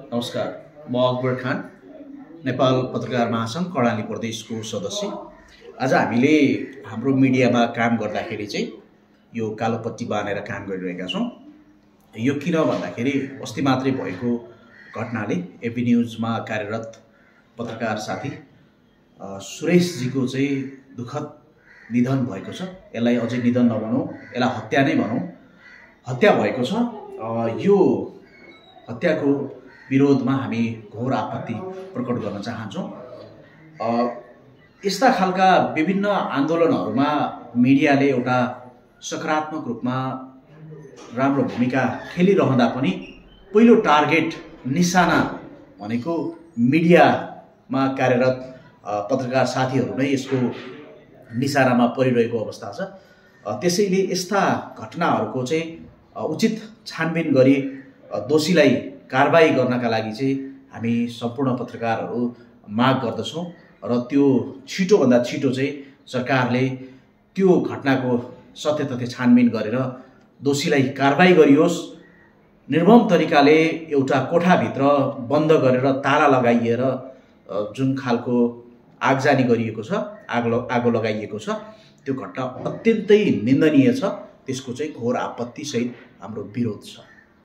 नमस्कार, म अकबर खान, नेपाल पत्रकार महासङ्घ कर्णाली प्रदेशको सदस्य। आज हामीले हाम्रो मिडियामा काम गर्दाखेरि चाहिँ यो कालोपट्टि बाँधेर काम गरिरहेका छौँ। यो किन भन्दाखेरि अस्ति मात्रै भएको घटनाले एपी न्युजमा कार्यरत पत्रकार साथी सुरेशजीको चाहिँ दुःखद निधन भएको छ। यसलाई अझै निधन नभनौँ, यसलाई हत्या नै भनौँ, हत्या भएको छ। यो हत्याको विरोधमा हामी घोर आपत्ति प्रकट गर्न चाहन्छौँ। यस्ता खालका विभिन्न आन्दोलनहरूमा मिडियाले एउटा सकारात्मक रूपमा राम्रो भूमिका खेलिरहँदा पनि पहिलो टार्गेट निशाना भनेको मिडियामा कार्यरत पत्रकार साथीहरू नै यसको निशानामा परिरहेको अवस्था छ। त्यसैले यस्ता घटनाहरूको चाहिँ उचित छानबिन गरी दोषीलाई कारबाही गर्नका लागि चाहिँ हामी सम्पूर्ण पत्रकारहरू माग गर्दछौँ र त्यो छिटोभन्दा छिटो चाहिँ सरकारले त्यो घटनाको सत्य तथ्य छानबिन गरेर दोषीलाई कारबाही गरियोस्। निर्मम तरिकाले एउटा कोठाभित्र बन्द गरेर ताला लगाइएर जुन खालको आगजानी गरिएको छ, आगो लगाइएको छ, त्यो घटना अत्यन्तै निन्दनीय छ। त्यसको चाहिँ घोर आपत्तिसहित हाम्रो विरोध छ।